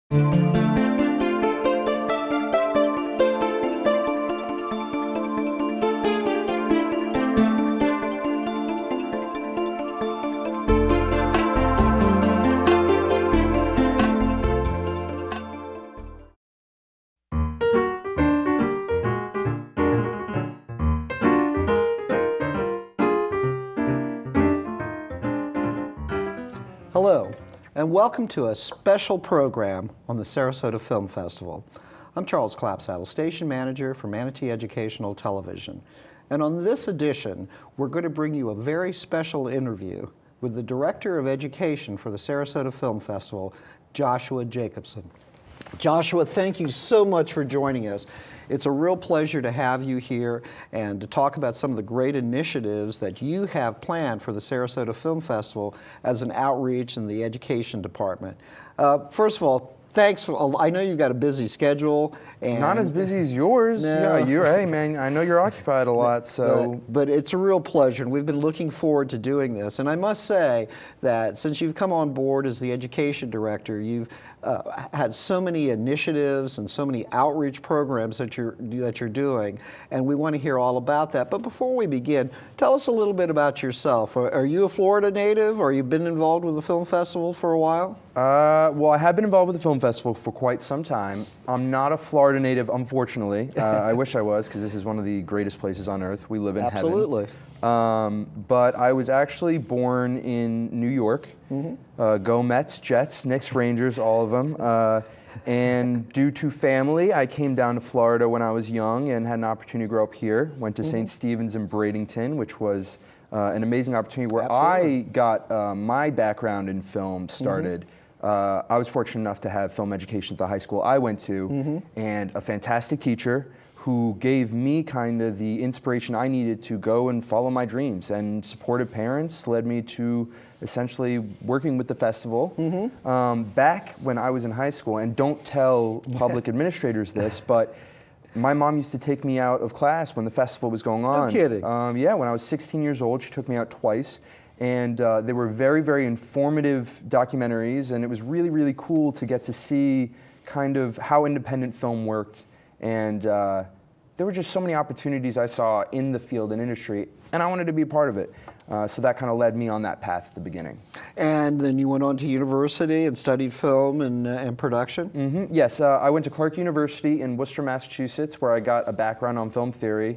Hello, and welcome to a special program on the Sarasota Film Festival. I'm Charles Clapsaddle, Station Manager for Manatee Educational Television. And on this edition, we're going to bring you a very special interview with the Director of Education for the Sarasota Film Festival, Joshua Jacobson. Joshua, thank you so much for joining us. It's a real pleasure to have you here and to talk about some of the great initiatives that you have planned for the Sarasota Film Festival as an outreach in the education department. First of all, thanks for, I know you've got a busy schedule. And not as busy as yours. No. Yeah, hey man, I know you're occupied a lot, so. But it's a real pleasure, and we've been looking forward to doing this. And I must say that since you've come on board as the education director, you've had so many initiatives and so many outreach programs that you're doing, and we want to hear all about that. But before we begin, tell us a little bit about yourself. Are you a Florida native, or you've been involved with the film festival for a while? Well, I have been involved with the film festival for quite some time. I'm not a Florida native, unfortunately. I wish I was, because this is one of the greatest places on earth. We live in heaven. Absolutely. But I was actually born in New York. Mm-hmm. Go Mets, Jets, Knicks, Rangers, all of them. And due to family, I came down to Florida when I was young and had an opportunity to grow up here. Went to St. Stephen's in Bradenton, which was an amazing opportunity where I got my background in film started. I was fortunate enough to have film education at the high school I went to, and a fantastic teacher who gave me kind of the inspiration I needed to go and follow my dreams, and supportive parents led me to essentially working with the festival. Back when I was in high school, and don't tell public administrators this, but my mom used to take me out of class when the festival was going on. No kidding. Yeah, when I was 16 years old, she took me out twice. And they were very, very informative documentaries, and it was really, really cool to get to see kind of how independent film worked. And there were just so many opportunities I saw in the field and industry, and I wanted to be a part of it. So that kind of led me on that path at the beginning. And then you went on to university and studied film and production? Yes, I went to Clark University in Worcester, Massachusetts, where I got a background on film theory.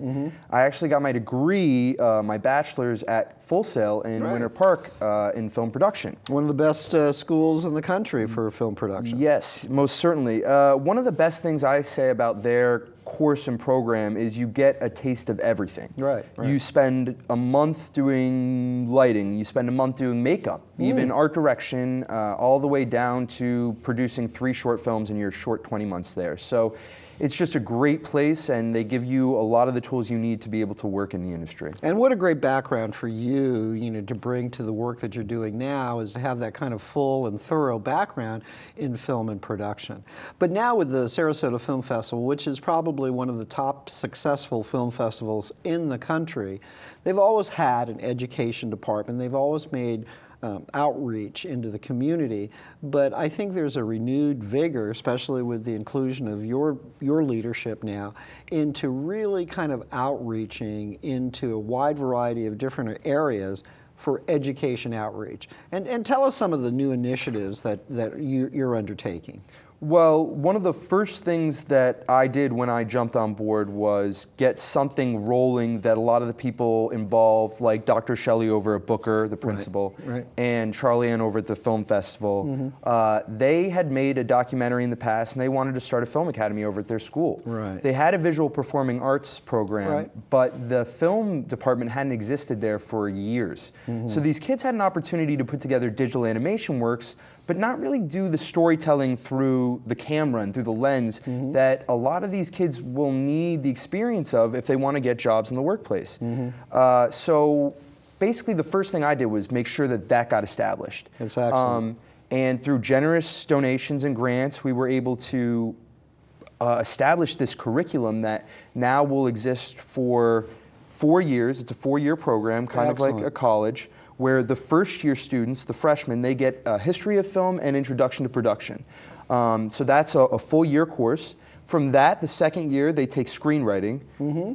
I actually got my degree, my bachelor's at Full Sail in Winter Park in film production. One of the best schools in the country for film production. Yes, most certainly. One of the best things I say about their course and program is you get a taste of everything. Right. You spend a month doing lighting, you spend a month doing makeup, even art direction, all the way down to producing 3 short films in your short 20 months there. So it's just a great place, and they give you a lot of the tools you need to be able to work in the industry. And what a great background for you, to bring to the work that you're doing now, is to have that kind of full and thorough background in film and production. But now with the Sarasota Film Festival, which is probably one of the top successful film festivals in the country, they've always had an education department. They've always made outreach into the community, but I think there's a renewed vigor, especially with the inclusion of your leadership now, into really kind of outreaching into a wide variety of different areas for education outreach. And tell us some of the new initiatives that you're undertaking. Well, one of the first things that I did when I jumped on board was get something rolling that a lot of the people involved, like Dr. Shelley over at Booker, the principal, and Charlie Ann over at the film festival, they had made a documentary in the past, and they wanted to start a film academy over at their school. They had a visual performing arts program, but the film department hadn't existed there for years. So these kids had an opportunity to put together digital animation works, but not really do the storytelling through the camera and through the lens that a lot of these kids will need the experience of if they want to get jobs in the workplace. So basically the first thing I did was make sure that that got established. That's excellent. And through generous donations and grants, we were able to establish this curriculum that now will exist for 4 years. It's a 4-year program, kind of like a college, where the first year students, the freshmen, they get a history of film and introduction to production. So that's a full year course. From that, the second year, they take screenwriting,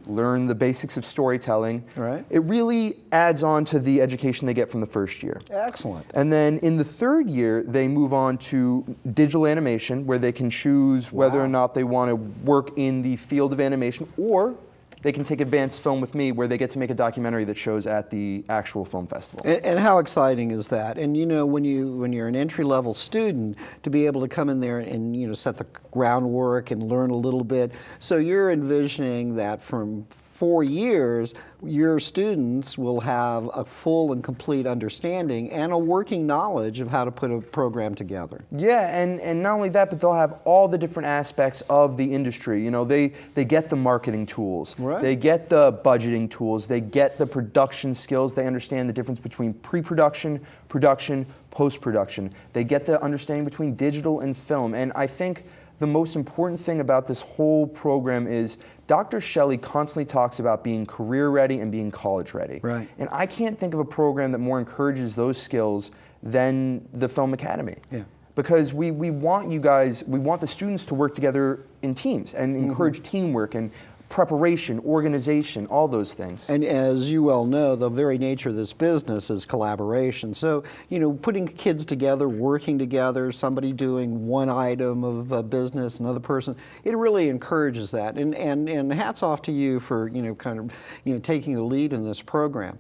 learn the basics of storytelling. Right. It really adds on to the education they get from the first year. Excellent. And then in the third year, they move on to digital animation, where they can choose whether or not they want to work in the field of animation, or they can take advanced film with me, where they get to make a documentary that shows at the actual film festival. And how exciting is that? And you know, when you're an entry-level student, to be able to come in there and you know, set the groundwork and learn a little bit. So you're envisioning that from 4 years, your students will have a full and complete understanding and a working knowledge of how to put a program together. Yeah, and not only that, but they'll have all the different aspects of the industry. You know, they get the marketing tools, Right. They get the budgeting tools, they get the production skills, they understand the difference between pre-production, production, post-production. They get the understanding between digital and film. And I think the most important thing about this whole program is Dr. Shelley constantly talks about being career ready and being college ready. Right. And I can't think of a program that more encourages those skills than the Film Academy. Yeah. Because we want you guys, we want the students to work together in teams and encourage teamwork and preparation, organization, all those things. And as you well know, the very nature of this business is collaboration. So, you know, putting kids together, working together, somebody doing one item of business, another person, it really encourages that. And hats off to you for, you know, kind of, you know, taking the lead in this program.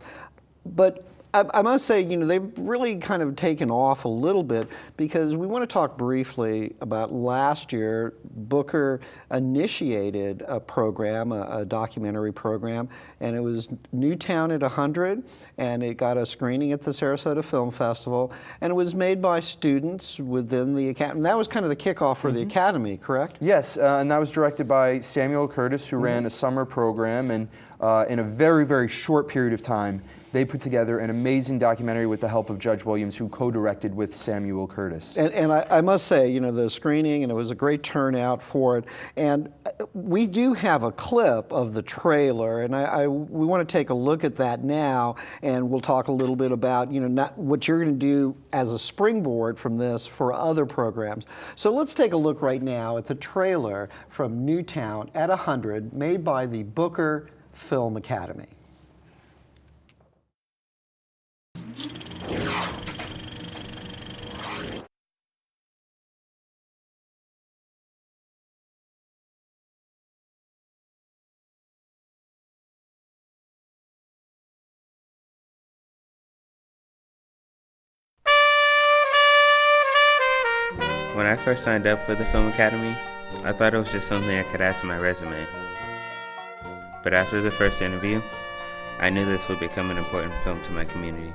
But I must say, you know, they've really kind of taken off a little bit, because we want to talk briefly about last year. Booker initiated a program, a documentary program, and it was Newtown at 100, and it got a screening at the Sarasota Film Festival, and it was made by students within the Academy. That was kind of the kickoff for the Academy, correct? Yes, and that was directed by Samuel Curtis, who ran a summer program, and in a very, very short period of time, they put together an amazing documentary with the help of Judge Williams, who co-directed with Samuel Curtis. And I must say, you know, the screening, and it was a great turnout for it. And we do have a clip of the trailer, and we want to take a look at that now, and we'll talk a little bit about, you know, not what you're going to do as a springboard from this for other programs. So let's take a look right now at the trailer from Newtown at 100, made by the Booker Film Academy. When I first signed up for the Film Academy, I thought it was just something I could add to my resume. But after the first interview, I knew this would become an important film to my community.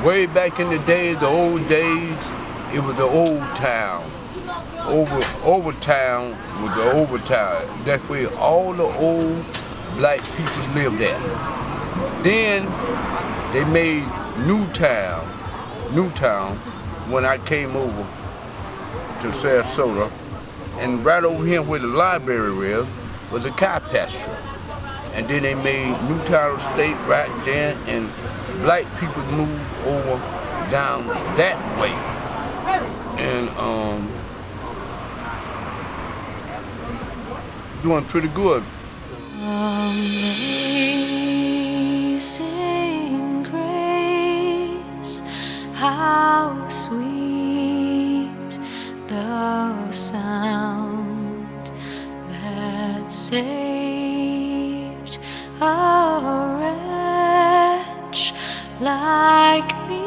Way back in the days, the old days, it was the old town. Over town was the over town. That's where all the old black people lived at. Then they made Newtown when I came over to Sarasota. And right over here where the library was a cow pasture. And then they made Newtown State right there, and black people moved over down that way. And doing pretty good. Amazing grace, how sweet the sound that saved a wretch like me.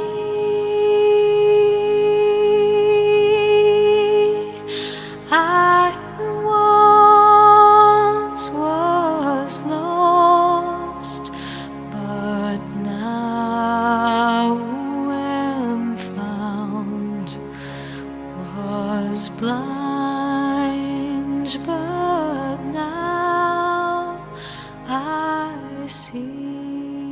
I once was lost, but now am found. Was blind, but now I see.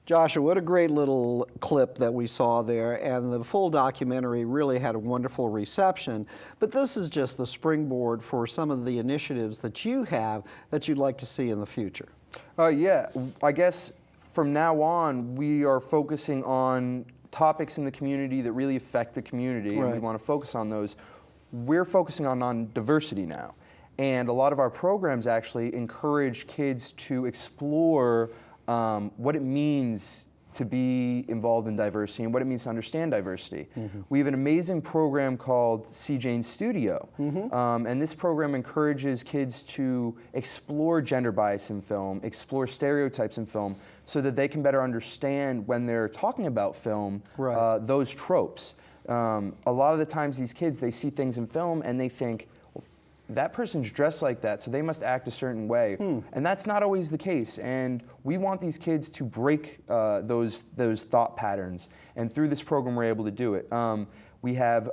Joshua, what a great little clip that we saw there, and the full documentary really had a wonderful reception. But this is just the springboard for some of the initiatives that you have that you'd like to see in the future. Yeah, I guess from now on, we are focusing on topics in the community that really affect the community, and we want to focus on those. We're focusing on diversity now, and a lot of our programs actually encourage kids to explore what it means to be involved in diversity and what it means to understand diversity. We have an amazing program called C. Jane's Studio, and this program encourages kids to explore gender bias in film, explore stereotypes in film, so that they can better understand when they're talking about film, those tropes. A lot of the times these kids, they see things in film and they think, that person's dressed like that, so they must act a certain way. And that's not always the case. And we want these kids to break those thought patterns. And through this program, we're able to do it. We have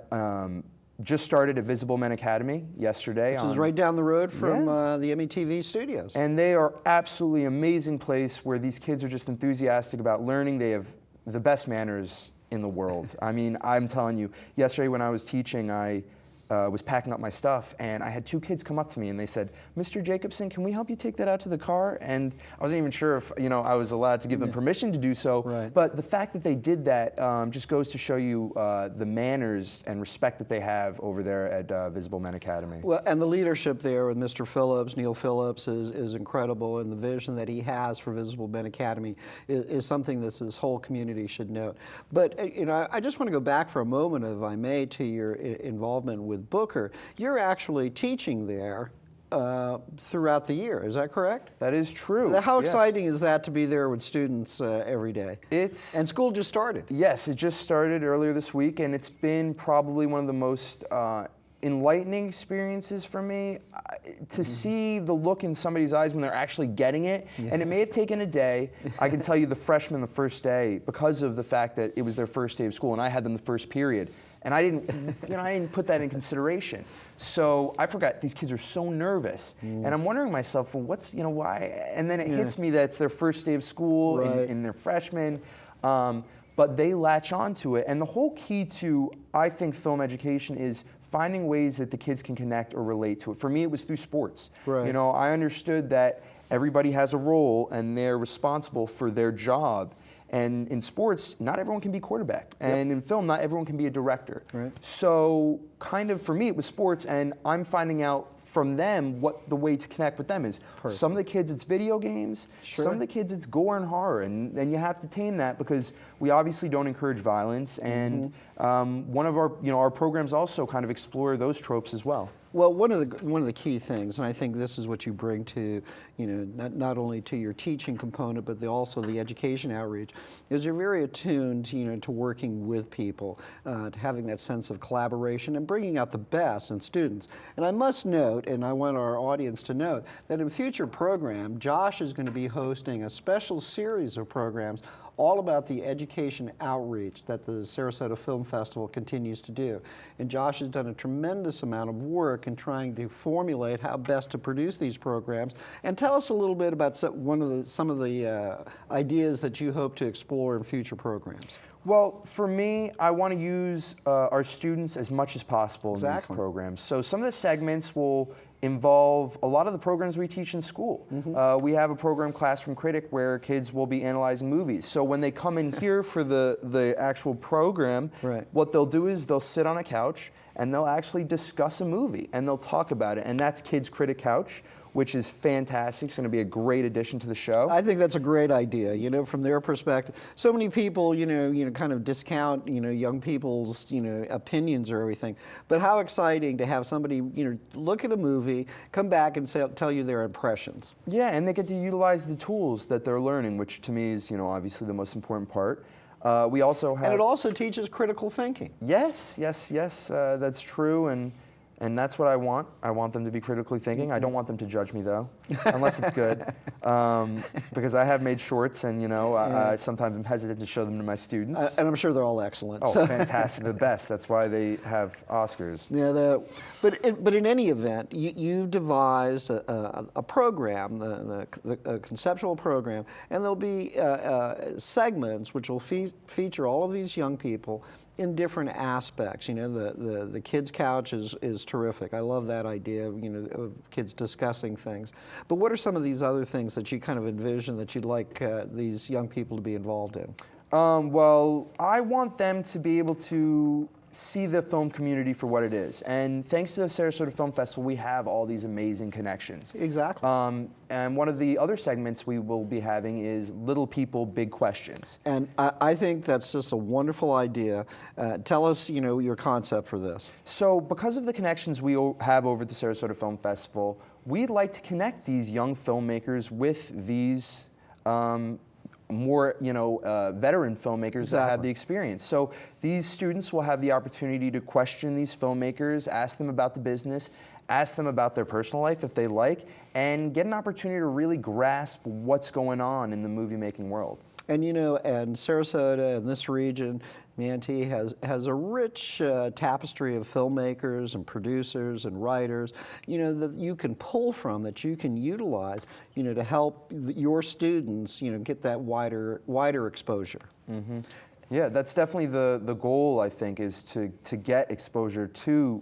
just started at Visible Men Academy yesterday. Which is right down the road from the METV studios. And they are absolutely amazing place where these kids are just enthusiastic about learning. They have the best manners in the world. I mean, I'm telling you, yesterday when I was teaching, I was packing up my stuff, and I had two kids come up to me and they said, "Mr. Jacobson, can we help you take that out to the car?" And I wasn't even sure if I was allowed to give them permission to do so. But the fact that they did that just goes to show you the manners and respect that they have over there at Visible Men Academy. Well, and the leadership there with Mr. Phillips, Neil Phillips, is incredible, and the vision that he has for Visible Men Academy is something that this whole community should note. But I just want to go back for a moment, if I may, to your involvement with Booker. You're actually teaching there throughout the year, is that correct? That is true. How exciting is that to be there with students every day? And school just started. Yes, it just started earlier this week, and it's been probably one of the most enlightening experiences for me to see the look in somebody's eyes when they're actually getting it. And it may have taken a day. I can tell you the freshmen the first day, because of the fact that it was their first day of school and I had them the first period. And I didn't put that in consideration. So I forgot these kids are so nervous. And I'm wondering to myself, well, why? And then it hits me that it's their first day of school and they're freshmen. But they latch onto it. And the whole key to, I think, film education is finding ways that the kids can connect or relate to it. For me, it was through sports. I understood that everybody has a role and they're responsible for their job. And in sports, not everyone can be quarterback. And in film, not everyone can be a director. So kind of for me, it was sports, and I'm finding out from them what the way to connect with them is. Some of the kids, it's video games. Some of the kids, it's gore and horror. And you have to tame that, because we obviously don't encourage violence. And one of our programs also kind of explore those tropes as well. Well, one of the key things, and I think this is what you bring to, not only to your teaching component, but also the education outreach, is you're very attuned, to working with people, to having that sense of collaboration and bringing out the best in students. And I must note, and I want our audience to note, that in future program, Josh is going to be hosting a special series of programs all about the education outreach that the Sarasota Film Festival continues to do. And Josh has done a tremendous amount of work in trying to formulate how best to produce these programs. And tell us a little bit about some of the ideas that you hope to explore in future programs. Well, for me, I want to use our students as much as possible in these programs. So some of the segments will involve a lot of the programs we teach in school. We have a program, Classroom Critic, where kids will be analyzing movies. So when they come in here for the actual program, what they'll do is they'll sit on a couch and they'll actually discuss a movie and they'll talk about it. And that's Kids Critic Couch, which is fantastic. It's going to be a great addition to the show. I think that's a great idea, from their perspective. So many people, kind of discount, young people's, opinions or everything. But how exciting to have somebody, look at a movie, come back and tell you their impressions. Yeah, and they get to utilize the tools that they're learning, which to me is, obviously the most important part. We also have... And it also teaches critical thinking. Yes, that's true. And that's what I want. I want them to be critically thinking. I don't want them to judge me, though. unless it's good. Because I have made shorts, and I sometimes am hesitant to show them to my students. And I'm sure they're all excellent. Oh, fantastic, the best. That's why they have Oscars. Yeah, but in any event, you've devised a program, a conceptual program, and there'll be segments which will feature all of these young people in different aspects. The kids' couch is terrific. I love that idea of kids discussing things. But what are some of these other things that you kind of envision that you'd like these young people to be involved in? Well, I want them to be able to see the film community for what it is. And thanks to the Sarasota Film Festival, we have all these amazing connections. Exactly. And one of the other segments we will be having is Little People, Big Questions. And I think that's just a wonderful idea. Tell us, your concept for this. So because of the connections we have over at the Sarasota Film Festival, we'd like to connect these young filmmakers with these more veteran filmmakers that have the experience. So these students will have the opportunity to question these filmmakers, ask them about the business, ask them about their personal life if they like, and get an opportunity to really grasp what's going on in the movie making world. And and Sarasota and this region, Manatee has a rich tapestry of filmmakers and producers and writers, that you can pull from, that you can utilize, to help your students, get that wider exposure. Mm-hmm. Yeah, that's definitely the goal, I think, is to get exposure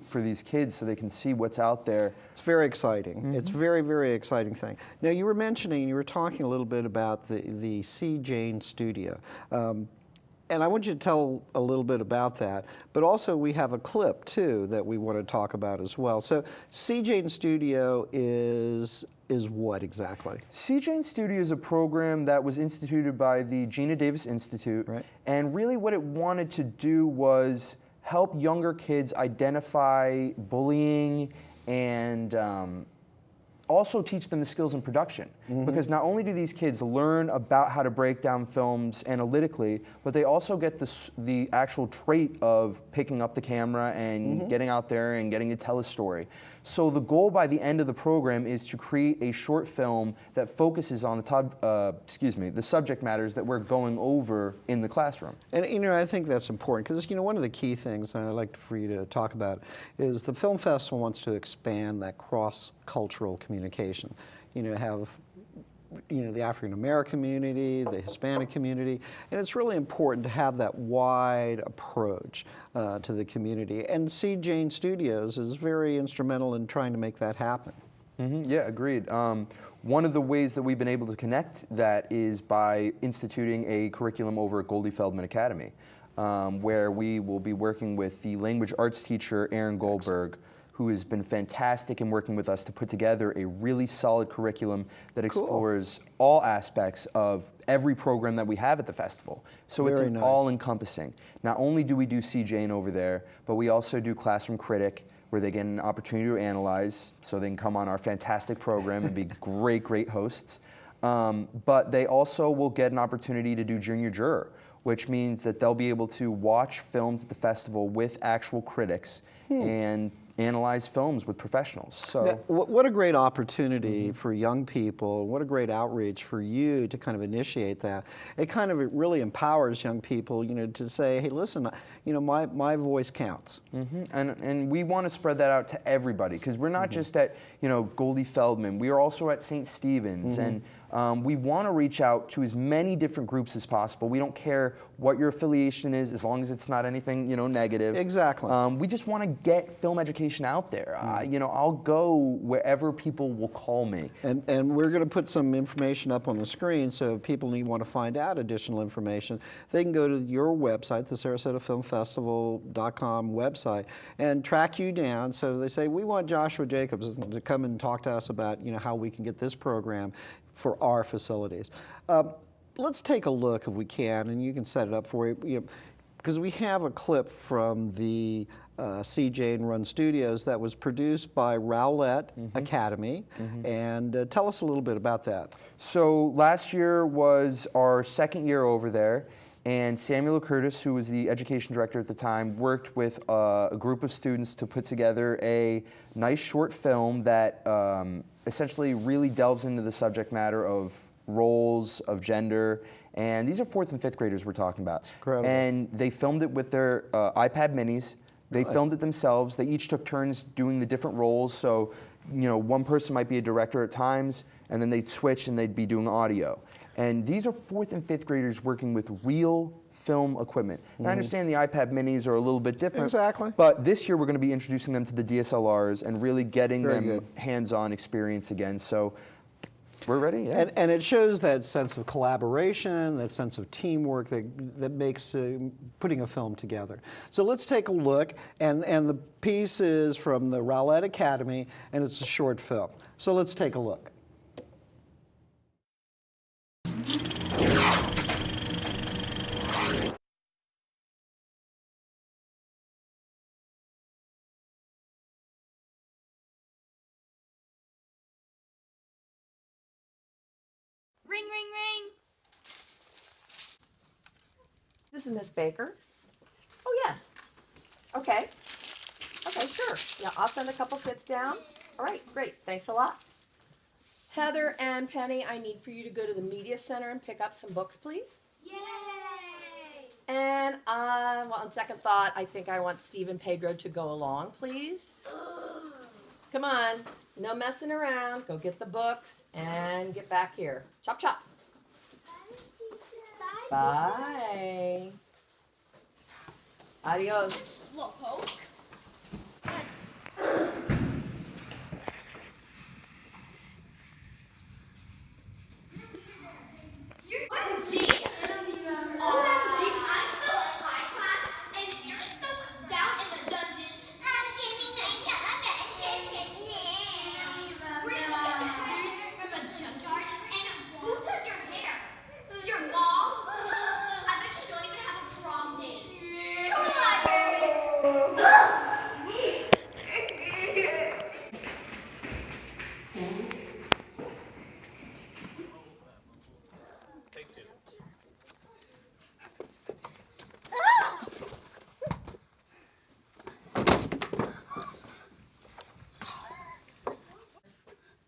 for these kids so they can see what's out there. It's very exciting. Mm-hmm. It's very, very exciting thing. Now, you were talking a little bit about the C. Jane Studio. And I want you to tell a little bit about that, but also we have a clip, too, that we want to talk about as well. So C. Jane Studio is what exactly? C. Jane Studio is a program that was instituted by the Gina Davis Institute, right. And really what it wanted to do was help younger kids identify bullying and also teach them the skills in production. Mm-hmm. Because not only do these kids learn about how to break down films analytically, but they also get the actual trait of picking up the camera and mm-hmm. getting out there and getting to tell a story. So the goal by the end of the program is to create a short film that focuses on the subject matters that we're going over in the classroom. And I think that's important because one of the key things, and I'd like for you to talk about, is the film festival wants to expand that cross-cultural communication. Have the African American community, the Hispanic community, and it's really important to have that wide approach to the community. And C. Jane Studios is very instrumental in trying to make that happen. Mm-hmm. Yeah, agreed. One of the ways that we've been able to connect that is by instituting a curriculum over at Goldie Feldman Academy, where we will be working with the language arts teacher, Aaron Goldberg, who has been fantastic in working with us to put together a really solid curriculum that explores all aspects of every program that we have at the festival. So it's all-encompassing. Not only do we do C. Jane over there, but we also do Classroom Critic, where they get an opportunity to analyze, so they can come on our fantastic program and be great hosts. But they also will get an opportunity to do Junior Juror, which means that they'll be able to watch films at the festival with actual critics and analyze films with professionals. So now, what a great opportunity for young people, what a great outreach for you to kind of initiate that. It kind of really empowers young people, to say, hey, listen, my voice counts. Mm-hmm. And we want to spread that out to everybody, because we're not just at, Goldie Feldman, we are also at St. Stephen's, and we want to reach out to as many different groups as possible. We don't care what your affiliation is, as long as it's not anything, negative. Exactly. We just want to get film education out there. I'll go wherever people will call me. And we're going to put some information up on the screen, so if people want to find out additional information, they can go to your website, the SarasotaFilmFestival.com website, and track you down. So they say, we want Joshua Jacobs to come and talk to us about how we can get this program for our facilities. Let's take a look if we can, and you can set it up for you, because we have a clip from the C. Jane Run Studios that was produced by Rowlett Academy, and tell us a little bit about that. So last year was our second year over there, And Samuel Curtis, who was the education director at the time, worked with a group of students to put together a nice short film that essentially really delves into the subject matter of roles, of gender. And these are 4th and 5th graders we're talking about. Incredible. And they filmed it with their iPad minis. They filmed it themselves. They each took turns doing the different roles. So, you know, one person might be a director at times, and then they'd switch and they'd be doing audio. And these are 4th and 5th graders working with real film equipment. And I understand the iPad minis are a little bit different. Exactly. But this year we're going to be introducing them to the DSLRs and really getting Very them good. hands-on experience again. So we're ready, yeah. And it shows that sense of collaboration, that sense of teamwork that makes putting a film together. So let's take a look, and the piece is from the Rowlett Academy, and it's a short film. So let's take a look. Ring, ring, ring. This is Miss Baker. Oh, yes. Okay. Okay, sure. Yeah, I'll send a couple kids down. All right, great. Thanks a lot. Heather and Penny, I need for you to go to the media center and pick up some books, please. Yay! And well, on second thought, I think I want Steve and Pedro to go along, please. Come on, no messing around. Go get the books and get back here. Chop, chop. Bye. Adios. Slowpoke. You're OMG. OMG, I'm so high class, and you're so down in the dungeon. I'm getting We're gonna get the food from a junkyard, and who does your hair? Your mom? I bet you don't even have a prom date. To the library.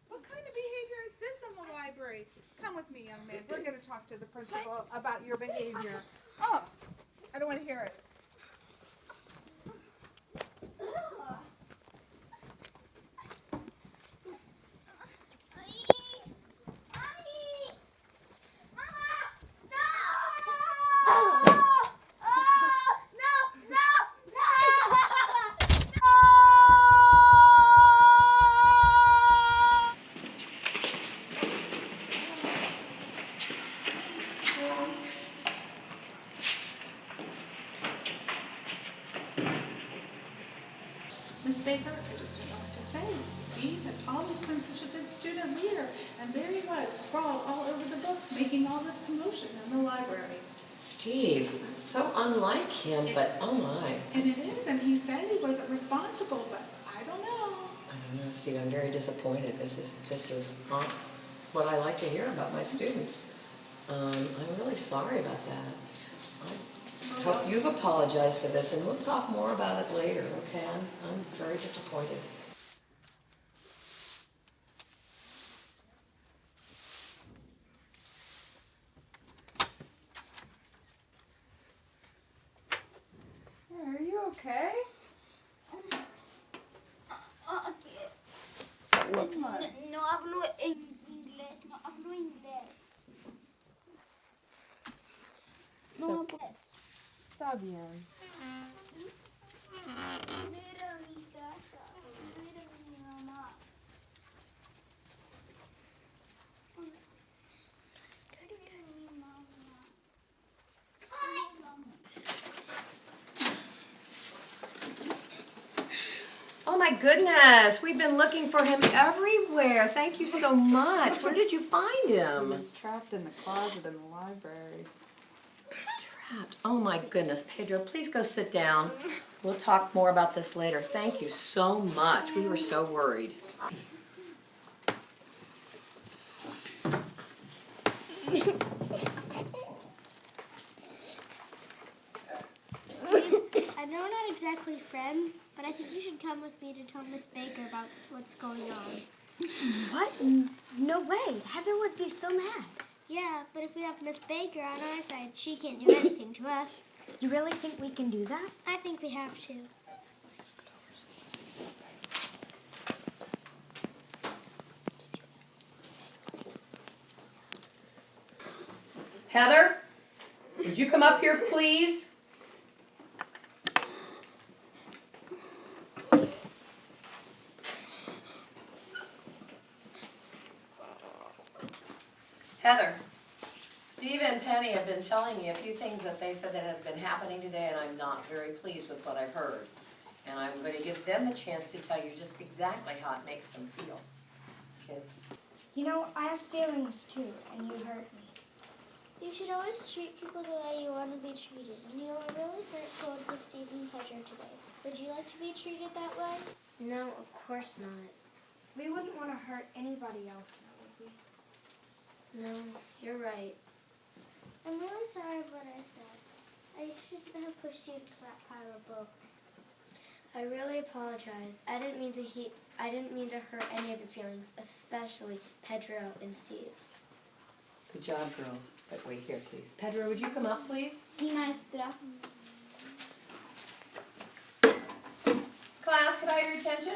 What kind of behavior is this in the library? Come with me, young man. We're going to talk to the principal about your behavior. Oh, I don't want to hear it. Miss Baker, I just don't know what to say. Steve has always been such a good student leader, and there he was, sprawled all over the books, making all this commotion in the library. Steve, so unlike him, but oh my. And it is, and he said he wasn't responsible, but I don't know. I don't know, Steve, I'm very disappointed. This is not what I like to hear about my students. I'm really sorry about that. I hope you've apologized for this, and we'll talk more about it later, okay? I'm very disappointed. Are you okay? Whoops. No hablo inglés, no hablo inglés. No hablo inglés. Está bien. Mira mi casa, mira mi mamá. Mira mi mamá. Oh my goodness, we've been looking for him everywhere. Thank you so much. Where did you find He him? was trapped in the closet in the library. Trapped. Oh my goodness, Pedro, please go sit down. We'll talk more about this later. Thank you so much. We were so worried. know we're not exactly friends, but I think you should come with me to tell Miss Baker about what's going on. What? No way. Heather would be so mad. Yeah, but if we have Miss Baker on our side, she can't do anything to us. You really think we can do that? I think we have to. Heather, would you come up here, please? Heather, Steve and Penny have been telling me a few things that they said that have been happening today, and I'm not very pleased with what I've heard. And I'm going to give them the chance to tell you just exactly how it makes them feel. Kids. You know, I have feelings too, and you hurt me. You should always treat people the way you want to be treated. And you were really hurtful to Steve and Pedro today. Would you like to be treated that way? No, of course not. We wouldn't want to hurt anybody else, would we? No, you're right. I'm really sorry for what I said. I shouldn't have pushed you into that pile of books. I really apologize. I didn't mean to hurt any of your feelings, especially Pedro and Steve. Good job, girls. But wait here, please. Pedro, would you come up, please? Sí, maestra. Class, could I have your attention?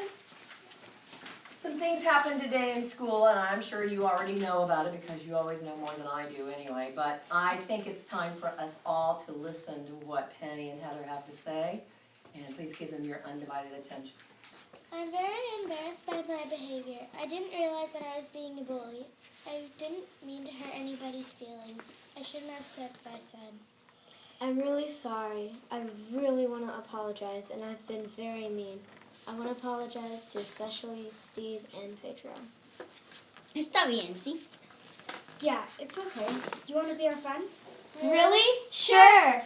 Some things happened today in school, and I'm sure you already know about it because you always know more than I do anyway. But I think it's time for us all to listen to what Penny and Heather have to say. And please give them your undivided attention. I'm very embarrassed by my behavior. I didn't realize that I was being a bully. I didn't mean to hurt anybody's feelings. I shouldn't have said what I said. I'm really sorry. I really want to apologize, and I've been very mean. I want to apologize to especially Steve and Pedro. Está bien, sí? Yeah, it's okay. Do you want to be our friend? Really? Sure.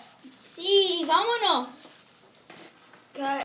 Sí, vámonos. Good.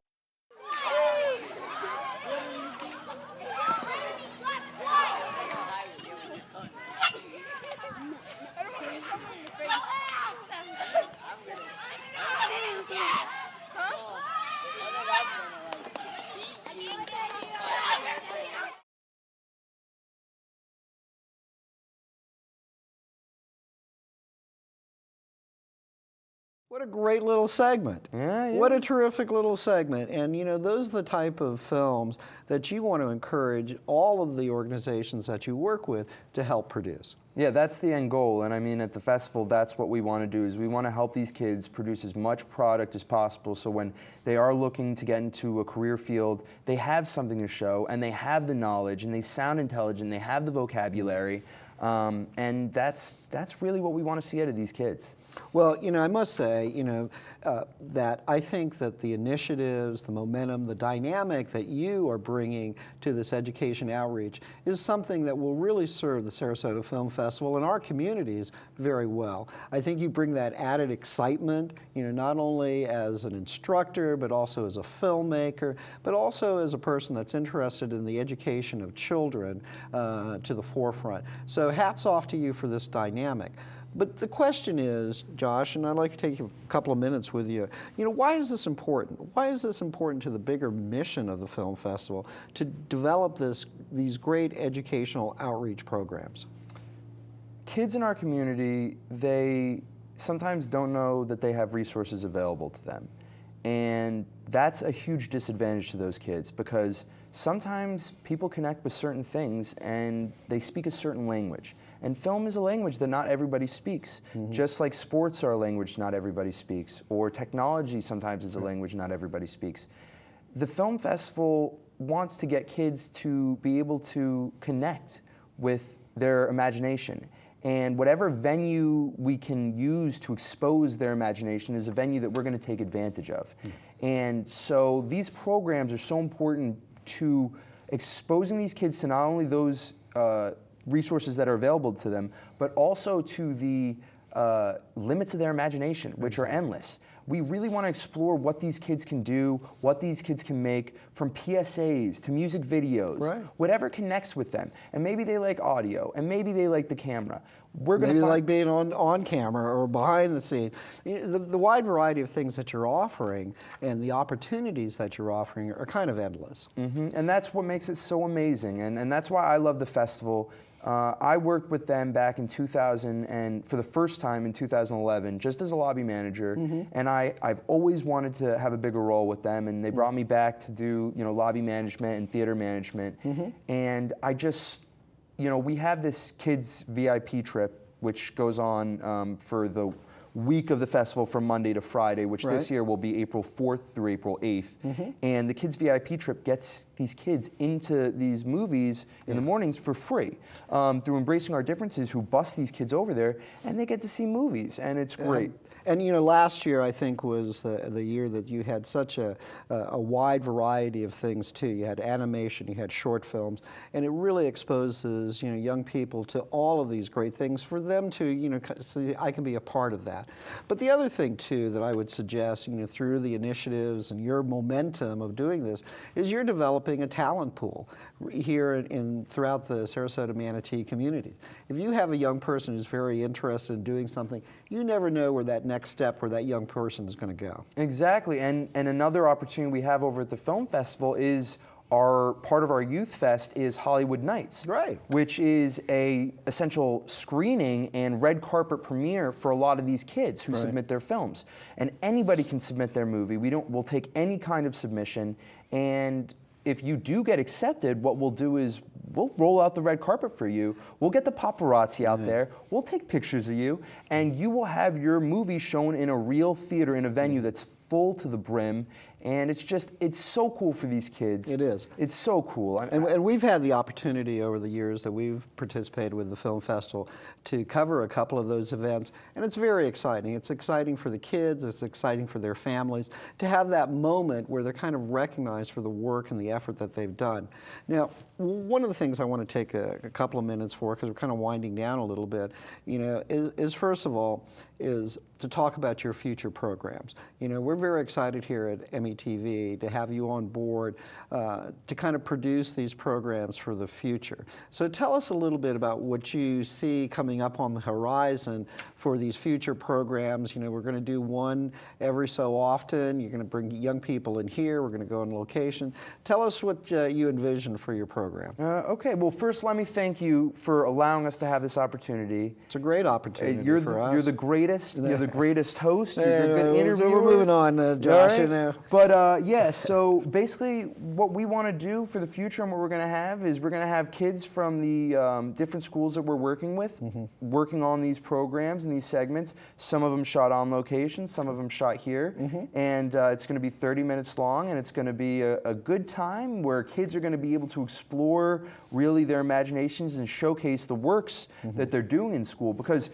What a great little segment. Yeah, yeah. What a terrific little segment. And you know, those are the type of films that you want to encourage all of the organizations that you work with to help produce. Yeah, that's the end goal. And I mean, at the festival, that's what we want to do, is we want to help these kids produce as much product as possible so when they are looking to get into a career field, they have something to show, and they have the knowledge, and they sound intelligent, they have the vocabulary. And that's really what we want to see out of these kids. Well, you know, I must say, you know, that I think that the initiatives, the momentum, the dynamic that you are bringing to this education outreach is something that will really serve the Sarasota Film Festival and our communities very well. I think you bring that added excitement, you know, not only as an instructor, but also as a filmmaker, but also as a person that's interested in the education of children to the forefront. So hats off to you for this dynamic. But the question is, Josh, and I'd like to take a couple of minutes with you, you know, why is this important? Why is this important to the bigger mission of the film festival to develop these great educational outreach programs? Kids in our community, they sometimes don't know that they have resources available to them. And that's a huge disadvantage to those kids because sometimes people connect with certain things and they speak a certain language. And film is a language that not everybody speaks, just like sports are a language not everybody speaks, or technology sometimes is a language not everybody speaks. The film festival wants to get kids to be able to connect with their imagination. And whatever venue we can use to expose their imagination is a venue that we're going to take advantage of. And so these programs are so important to exposing these kids to not only those resources that are available to them, but also to the limits of their imagination, which are endless. We really want to explore what these kids can do, what these kids can make, from PSAs to music videos, whatever connects with them. And maybe they like audio, and maybe they like the camera. Maybe they like being on camera or behind the scene. The wide variety of things that you're offering and the opportunities that you're offering are kind of endless. And that's what makes it so amazing, and that's why I love the festival. I worked with them back in 2000 and for the first time in 2011, just as a lobby manager. And I've always wanted to have a bigger role with them, and they brought me back to do lobby management and theater management. And I just, we have this kids VIP trip, which goes on for the week of the festival from Monday to Friday, which this year will be April 4th through April 8th. And the kids VIP trip gets these kids into these movies in the mornings for free through Embracing Our Differences, who bus these kids over there, and they get to see movies, and it's great. And last year I think was the year that you had such a wide variety of things too. You had animation, you had short films, and it really exposes young people to all of these great things for them to so I can be a part of that. But the other thing too that I would suggest through the initiatives and your momentum of doing this is you're developing a talent pool here throughout the Sarasota Manatee community. If you have a young person who's very interested in doing something, you never know where that next step where that young person is going to go. Exactly, and another opportunity we have over at the film festival is part of our youth fest is Hollywood Nights, which is a essential screening and red carpet premiere for a lot of these kids who submit their films. And anybody can submit their movie. We'll take any kind of submission, and if you do get accepted, what we'll do is we'll roll out the red carpet for you. We'll get the paparazzi out there. We'll take pictures of you, and you will have your movie shown in a real theater, in a venue that's full to the brim. And it's so cool for these kids. It is. It's so cool. And we've had the opportunity over the years that we've participated with the Film Festival to cover a couple of those events, and it's very exciting. It's exciting for the kids, it's exciting for their families to have that moment where they're kind of recognized for the work and the effort that they've done. Now, one of the things I want to take a couple of minutes for, because we're kind of winding down a little bit, is first of all, is to talk about your future programs. We're very excited here at METV to have you on board to kind of produce these programs for the future. So tell us a little bit about what you see coming up on the horizon for these future programs. We're going to do one every so often. You're going to bring young people in here. We're going to go on location. Tell us what you envision for your program. Okay, well, first let me thank you for allowing us to have this opportunity. It's a great opportunity for us. You're the greatest. You're the greatest host. You're a good interviewer. We're moving on, Josh. Right? But yeah, so basically what we want to do for the future and what we're going to have is we're going to have kids from the different schools that we're working with, working on these programs and these segments. Some of them shot on location, some of them shot here. And it's going to be 30 minutes long, and it's going to be a good time where kids are going to be able to explore really their imaginations and showcase the works that they're doing in school, because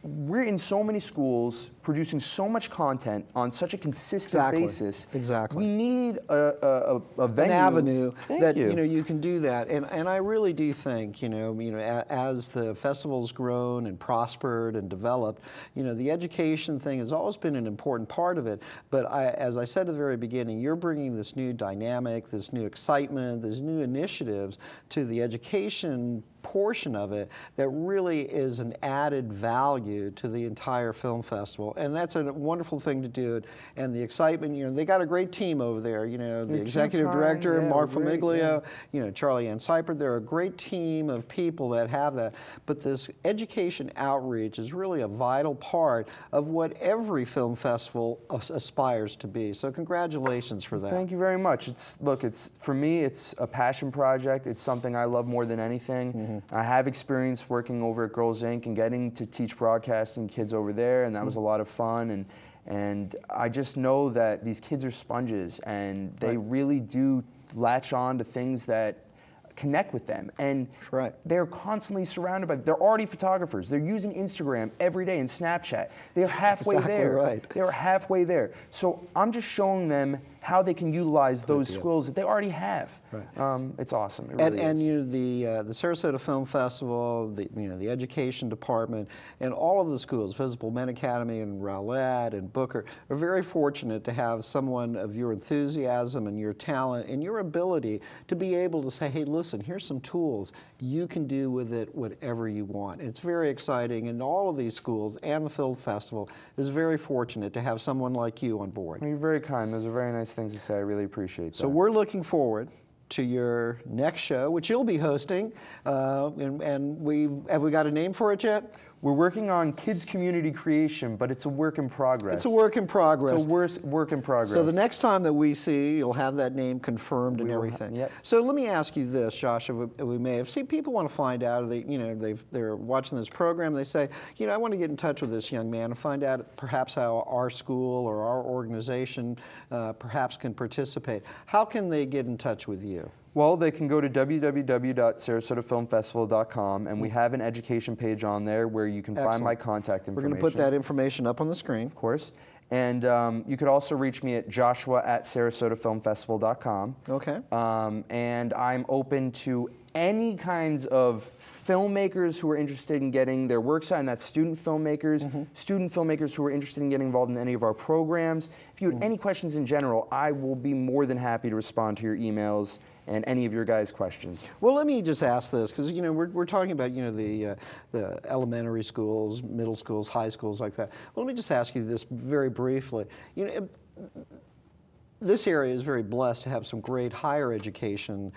we're in so many schools producing so much content on such a consistent basis. We need a venue, an avenue that you. You can do that, and I really do think as the festival's grown and prospered and developed, the education thing has always been an important part of it. But as I said at the very beginning, you're bringing this new dynamic, this new excitement, these new initiatives to the education portion of it that really is an added value to the entire film festival, and that's a wonderful thing to do. And the excitement, they got a great team over there. The executive director, Mark Famiglio, Charlie Ann Seipert. They're a great team of people that have that. But this education outreach is really a vital part of what every film festival aspires to be. So congratulations for that. Thank you very much. For me, it's a passion project. It's something I love more than anything. I have experience working over at Girls Inc. and getting to teach broadcasting kids over there, and that was a lot of fun. And I just know that these kids are sponges, and they really do latch on to things that connect with them. And they're constantly surrounded by, they're already photographers. They're using Instagram every day and Snapchat. They're halfway there. They're halfway there. So I'm just showing them how they can utilize those skills that they already have. Right. It's awesome. It really And is. you know, the Sarasota Film Festival, the education department, and all of the schools, Visible Men Academy and Rowlett and Booker, are very fortunate to have someone of your enthusiasm and your talent and your ability to be able to say, hey, listen, here's some tools. You can do with it whatever you want. It's very exciting, and all of these schools and the Film Festival is very fortunate to have someone like you on board. You're very kind. Those are very nice things to say. I really appreciate that. So we're looking forward to your next show, which you'll be hosting, and have we got a name for it yet? We're working on kids community creation, but it's a work in progress. It's a work in progress. It's a work in progress. So the next time that we see, you'll have that name confirmed and everything. Yep. So let me ask you this, Josh, if we may have. See, people want to find out. They're watching this program. They say, I want to get in touch with this young man and find out perhaps how our school or our organization perhaps can participate. How can they get in touch with you? Well, they can go to www.sarasotafilmfestival.com, and we have an education page on there where you can find my contact information. We're going to put that information up on the screen. Of course. And you could also reach me at joshua@sarasotafilmfestival.com. Okay. And I'm open to any kinds of filmmakers who are interested in getting their work signed. That's student filmmakers, student filmmakers who are interested in getting involved in any of our programs. If you have any questions in general, I will be more than happy to respond to your emails and any of your guys' questions. Well, let me just ask this, because we're talking about the elementary schools, middle schools, high schools like that. Well, let me just ask you this very briefly. This area is very blessed to have some great higher education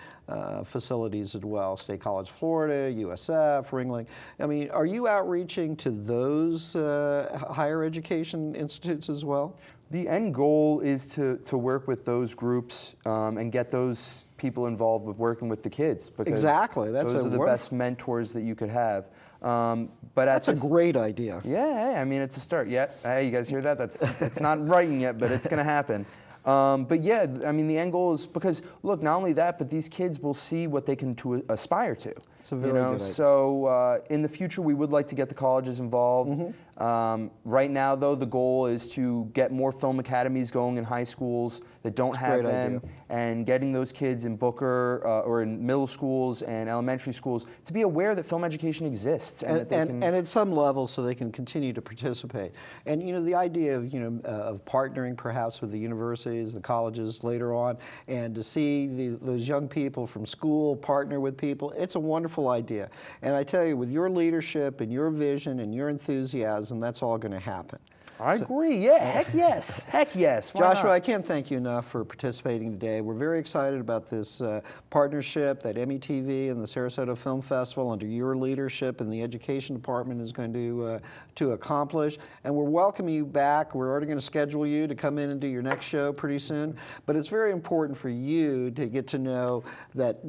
facilities as well. State College Florida, USF, Ringling. I mean, are you outreaching to those higher education institutes as well? The end goal is to work with those groups and get those people involved with working with the kids. Because exactly. Those are the best mentors that you could have. But that's a great idea. Yeah, I mean, it's a start. Yeah, hey, you guys hear that? It's not writing yet, but it's going to happen. But yeah, I mean, the end goal is because, look, not only that, but these kids will see what they can aspire to. It's a very good idea. So in the future, we would like to get the colleges involved. Right now, though, the goal is to get more film academies going in high schools that don't have them, and getting those kids in Booker or in middle schools and elementary schools to be aware that film education exists. And at some level, so they can continue to participate. And the idea of of partnering perhaps with the universities, the colleges later on, and to see those young people from school partner with people, it's a wonderful idea. And I tell you, with your leadership and your vision and your enthusiasm, that's all going to happen. I agree. Yeah, heck yes. Heck yes. Why Joshua, not? I can't thank you enough for participating today. We're very excited about this partnership that METV and the Sarasota Film Festival under your leadership and the education department is going to accomplish. And we're welcoming you back. We're already going to schedule you to come in and do your next show pretty soon. But it's very important for you to get to know that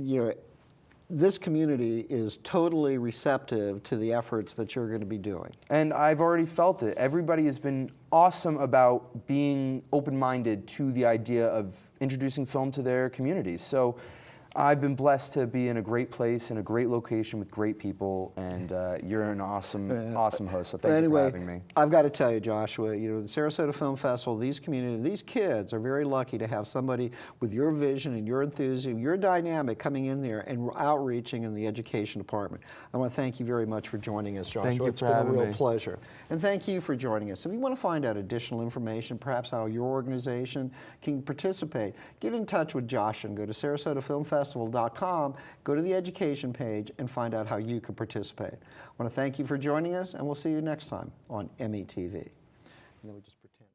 this community is totally receptive to the efforts that you're going to be doing. And I've already felt it. Everybody has been awesome about being open-minded to the idea of introducing film to their communities. So I've been blessed to be in a great place, in a great location with great people, and you're an awesome, awesome host, so thank you for having me. I've got to tell you, Joshua, the Sarasota Film Festival, these kids are very lucky to have somebody with your vision and your enthusiasm, your dynamic coming in there and outreaching in the education department. I want to thank you very much for joining us, Joshua. Thank you it's for been having a real me. pleasure. And thank you for joining us. If you want to find out additional information, perhaps how your organization can participate, get in touch with Josh and go to sarasotafilmfestival.com, go to the education page, and find out how you can participate. I want to thank you for joining us, and we'll see you next time on METV. And then we just pretend.